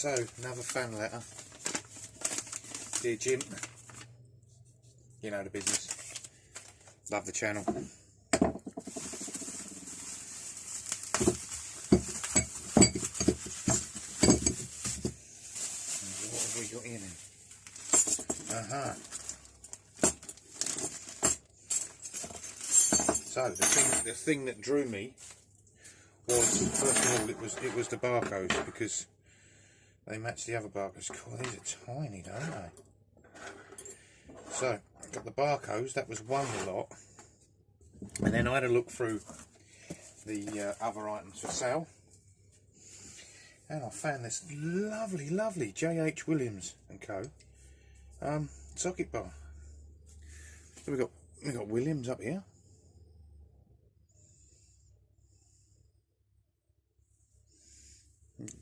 So, another fan letter. Dear Jim, you know the business. Love the channel. What have we got in? So the thing that drew me was, first of all, it was the barcodes, because they match the other barcodes. Cool, these are tiny, don't they? So I've got the barcodes. That was one lot, and then I had a look through the other items for sale, and I found this lovely J.H. Williams and Co. Socket bar. So we got Williams up here.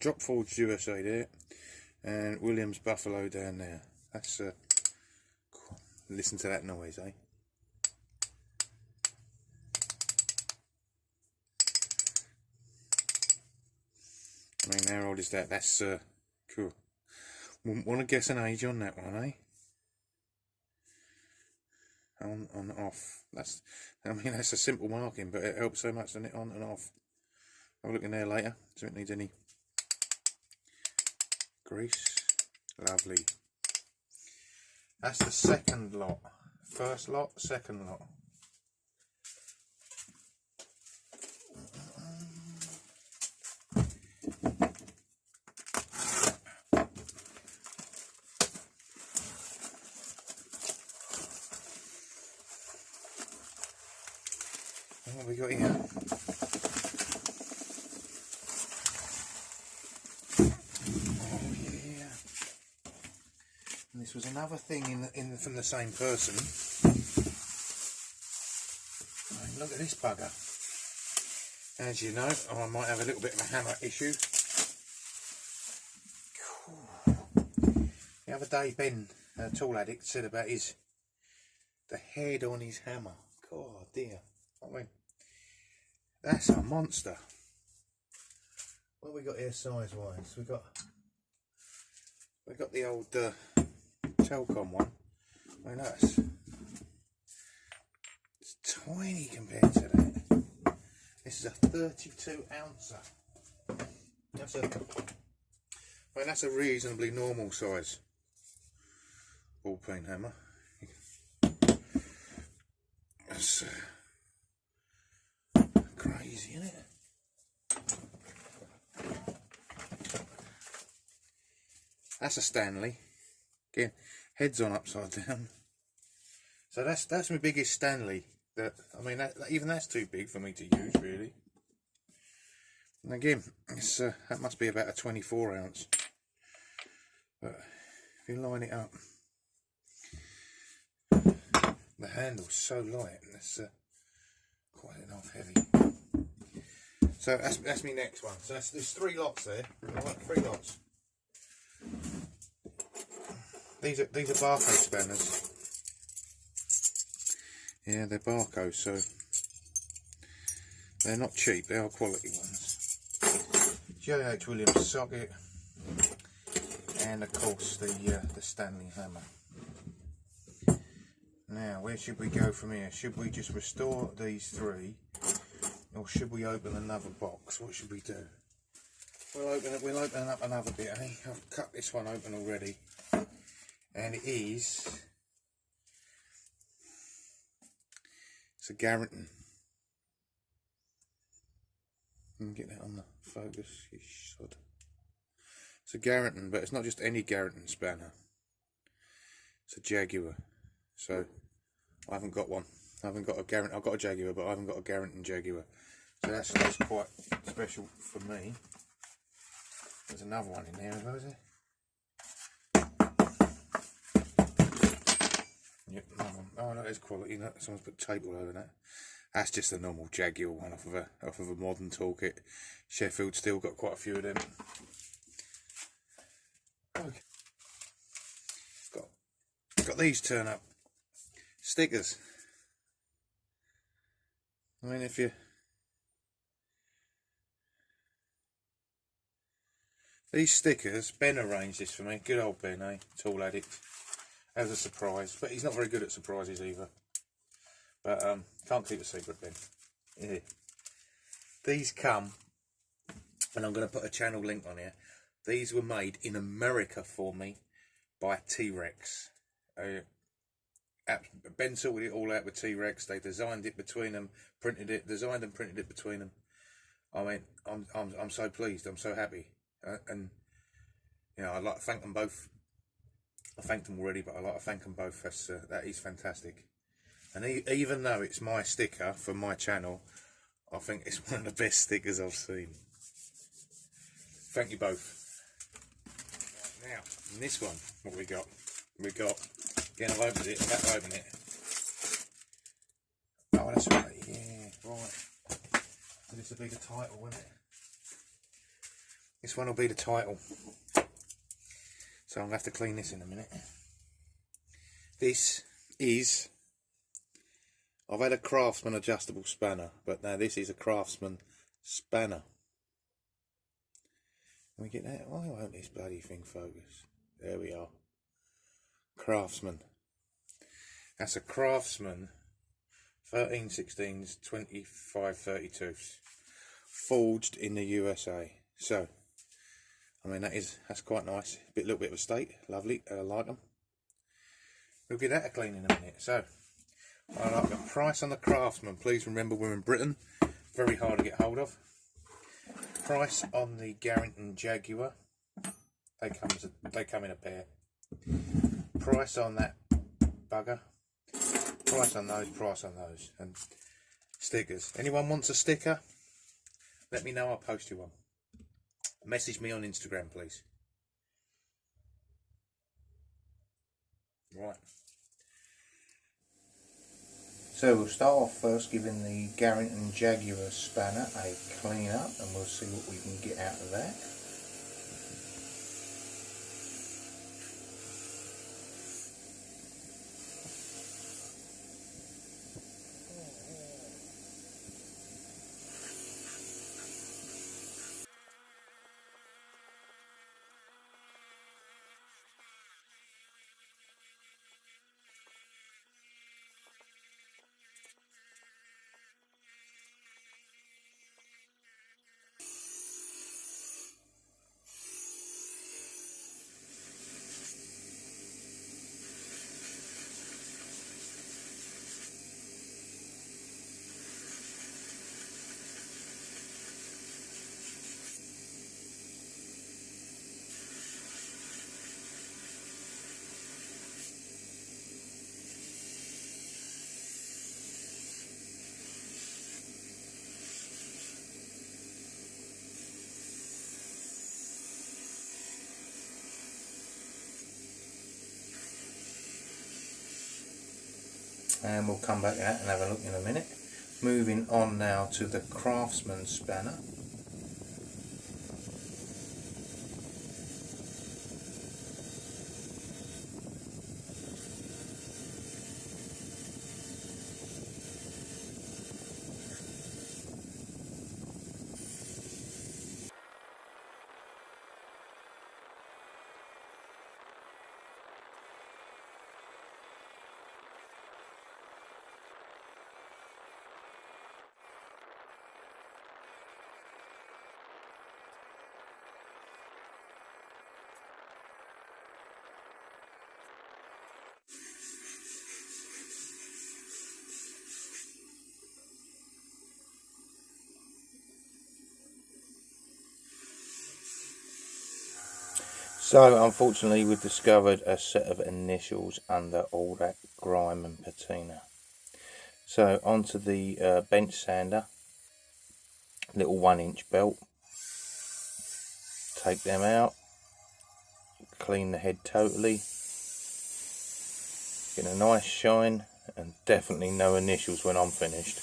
Drop Forge USA there, and Williams Buffalo down there. That's cool. Listen to that noise, eh? I mean, how old is that? That's cool. Wouldn't want to guess an age on that one, eh? On off. That's, I mean, that's a simple marking, but it helps so much, doesn't it? On and off. I'll look in there later. See if it needs any grease. Lovely. That's the second lot. First lot, second lot. What have we got here? This was another thing from the same person. I mean, look at this bugger. As you know, I might have a little bit of a hammer issue. The other day, Ben, Tool Addict, said about the head on his hammer. God dear. I mean, that's a monster. What have we got here size wise? We got the old Telcom one. I mean, it's tiny compared to that. This is a 32 ouncer. That's a reasonably normal size ball peen hammer. That's crazy, isn't it? That's a Stanley. Again, heads on upside down. So that's my biggest Stanley. That, I mean, even that's too big for me to use, really. And again, it's that must be about a 24 ounce. But if you line it up, the handle's so light, and it's quite enough heavy. So that's my next one. So there's 3 lots there. Right, 3 lots. These are barcode spanners. Yeah, they're barcodes, so they're not cheap. They are quality ones. J.H. Williams socket, and of course the Stanley hammer. Now, where should we go from here? Should we just restore these 3, or should we open another box? What should we do? We'll open up another bit. Eh? I've cut this one open already, and it's a Garrington. You can get that on the focus. It's a Garrington, but it's not just any Garrington spanner. It's a Jaguar. So I haven't got one. I haven't got a Garrington. I've got a Jaguar, but I haven't got a Garrington Jaguar. So that's quite special for me. There's another one in there as well, is there? Yep, another one. Oh, that is quality. Look, someone's put tape all over that. That's just a normal Jaguar one off of a modern toolkit. Sheffield still got quite a few of them. Okay. Got these turn up stickers. I mean, These stickers, Ben arranged this for me. Good old Ben, eh? Tool addict. As a surprise, but he's not very good at surprises either. But can't keep a secret, Ben. Yeah. These come, and I'm going to put a channel link on here. These were made in America for me by T-Rex. Ben sorted it all out with T-Rex. They designed it between them, designed and printed it between them. I mean, I'm so pleased. I'm so happy, and you know, I'd like to thank them both. I thanked them already, but I'd like to thank them both. That is fantastic. And even though it's my sticker for my channel, I think it's one of the best stickers I've seen. Thank you both. Now, in this one, what we got? Again, I've opened it. I'm about to open it. Oh, that's right. Yeah, right. So this will be the title, won't it? This one will be the title. So I'm going to have to clean this in a minute. This is... I've had a Craftsman adjustable spanner, but now this is a Craftsman spanner. Can we get that? Why won't this bloody thing focus? There we are. Craftsman. That's a Craftsman 13/16 25/32, forged in the USA. So, I mean that's quite nice. Little bit of a state, lovely. I like them. We'll get that a clean in a minute. So, I like the price on the Craftsman. Please remember we're in Britain. Very hard to get hold of. Price on the Jaguar. They come in a pair. Price on that bugger. Price on those. And stickers. Anyone wants a sticker? Let me know, I'll post you one. Message me on Instagram, please. Right. So we'll start off first giving the Jaguar spanner a clean up, and we'll see what we can get out of that. And we'll come back out and have a look in a minute. Moving on now to the Craftsman spanner. So unfortunately we've discovered a set of initials under all that grime and patina. So onto the bench sander, little 1-inch belt. Take them out, clean the head totally, get a nice shine, and definitely no initials when I'm finished.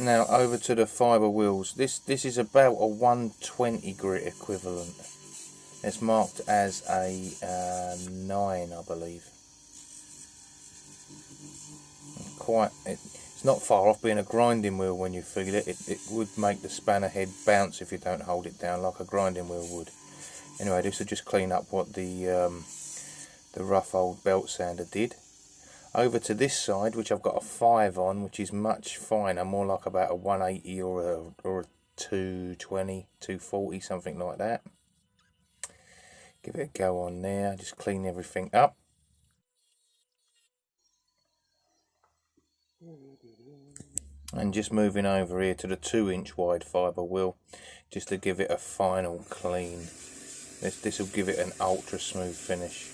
Now over to the fibre wheels. This is about a 120 grit equivalent. It's marked as a 9, I believe. It's It's not far off being a grinding wheel when you feel it. It would make the spanner head bounce if you don't hold it down like a grinding wheel would. Anyway, this will just clean up what the rough old belt sander did. Over to this side, which I've got a 5 on, which is much finer, more like about a 180 or a 220, 240, something like that. Give it a go on there, just clean everything up. And just moving over here to the 2-inch wide fibre wheel, just to give it a final clean. This will give it an ultra smooth finish.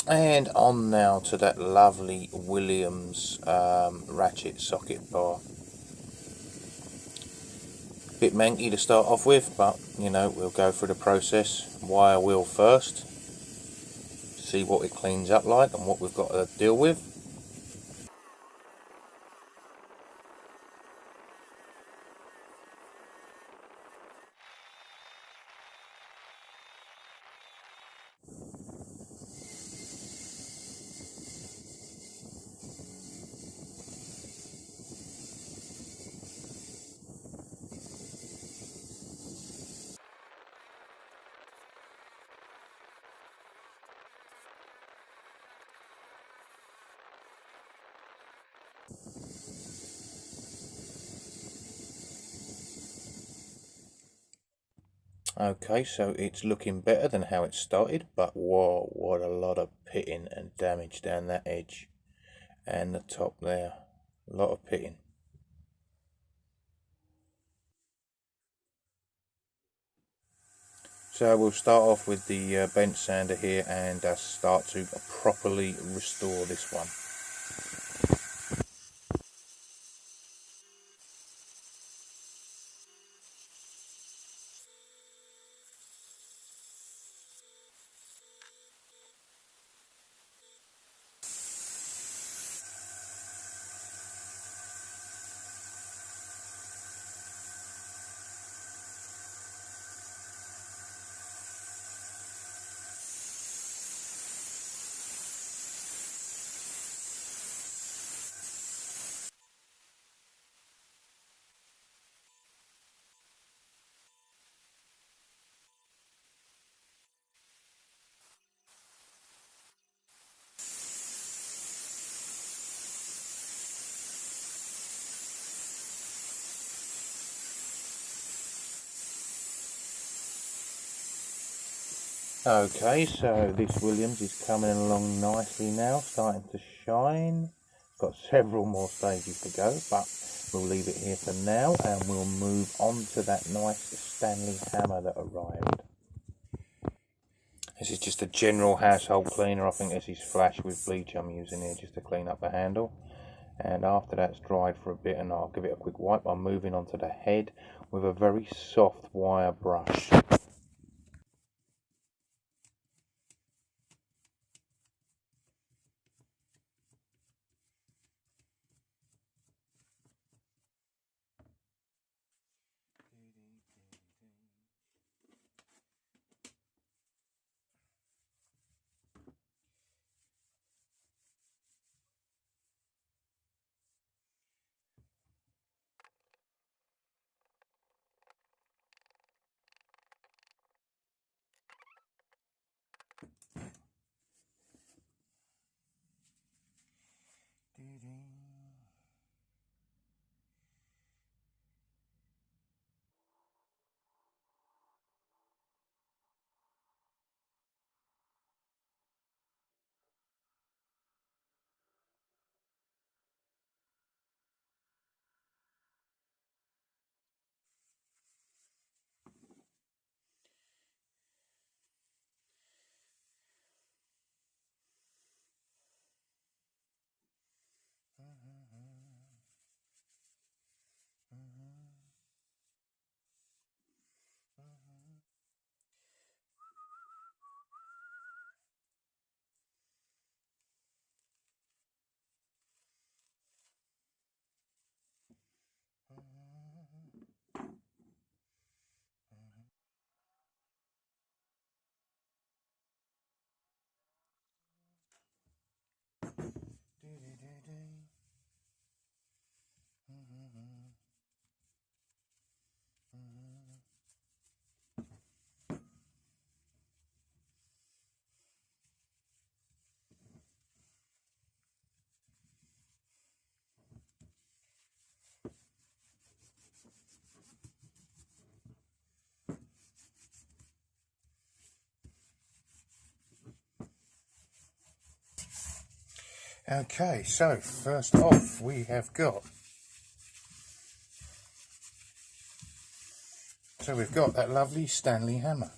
And on now to that lovely Williams ratchet socket bar. Bit manky to start off with, but you know, we'll go through the process. Wire wheel first, see what it cleans up like and what we've got to deal with. Okay, so it's looking better than how it started, but whoa, what a lot of pitting and damage down that edge and the top there. A lot of pitting. So we'll start off with the bench sander here and start to properly restore this one. Okay, so this Williams is coming along nicely now, starting to shine. Got several more stages to go, but we'll leave it here for now and we'll move on to that nice Stanley hammer that arrived. This is just a general household cleaner. I think this is flash with bleach I'm using here just to clean up the handle. And after that's dried for a bit and I'll give it a quick wipe, I'm moving on to the head with a very soft wire brush. Okay, so first off we have got, we've got that lovely Stanley hammer.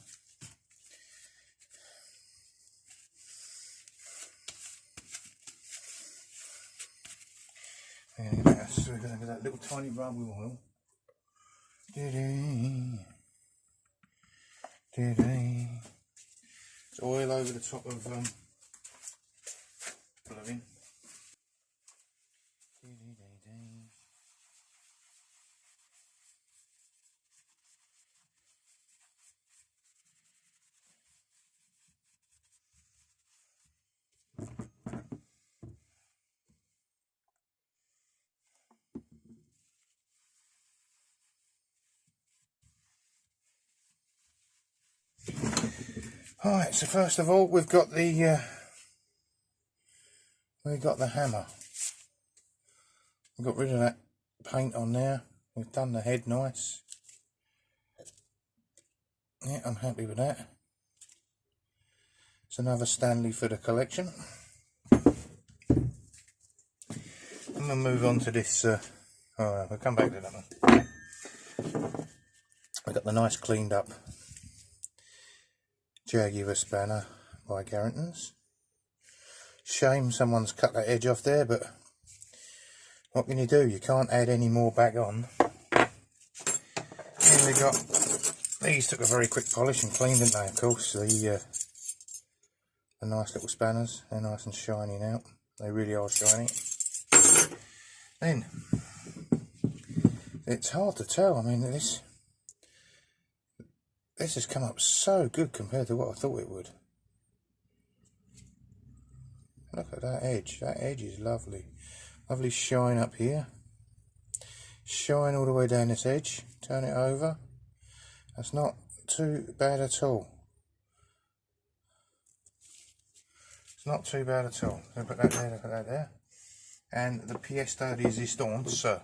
And so we're going to get that little tiny rubber oil. It's oil over the top of blowing. Alright, so first of all we've got the hammer. We've got rid of that paint on there. We've done the head nice. Yeah, I'm happy with that. It's another Stanley for the collection. I'm going to move on to this. We'll come back to that one. I've got the nice cleaned up Jaguar spanner by Garrington's. Shame someone's cut that edge off there, but what can you do? You can't add any more back on. And we got these. Took a very quick polish and clean, didn't they? Of course, the nice little spanners. They're nice and shiny now. They really are shiny. Then it's hard to tell. I mean, this has come up so good compared to what I thought it would. Look at that edge. That edge is lovely. Lovely shine up here. Shine all the way down this edge. Turn it over. That's not too bad at all. It's not too bad at all. So put that there, put that there. And the pièce de résistance,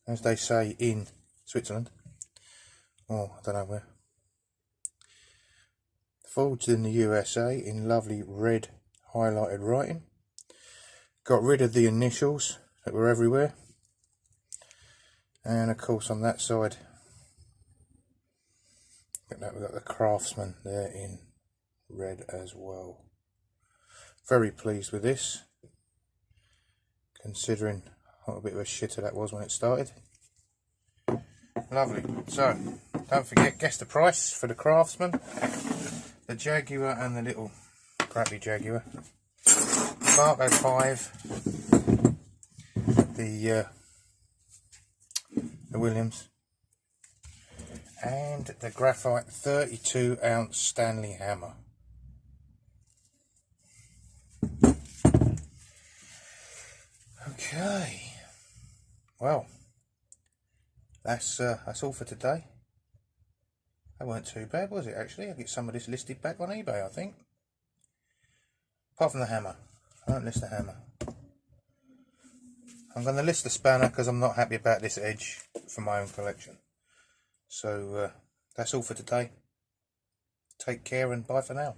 as they say in Switzerland. Oh, I don't know where. Forged in the USA in lovely red highlighted writing. Got rid of the initials that were everywhere. And of course on that side, we've got the Craftsman there in red as well. Very pleased with this, considering what a bit of a shitter that was when it started. Lovely. So, don't forget, guess the price for the Craftsman, the Jaguar and the little crappy Jaguar. Barco 5, the Williams, and the graphite 32-ounce Stanley hammer. Okay, well, that's all for today. That weren't too bad, was it? Actually, I'll get some of this listed back on eBay, I think. Apart from the hammer, I won't list the hammer. I'm going to list the spanner because I'm not happy about this edge for my own collection. So that's all for today. Take care and bye for now.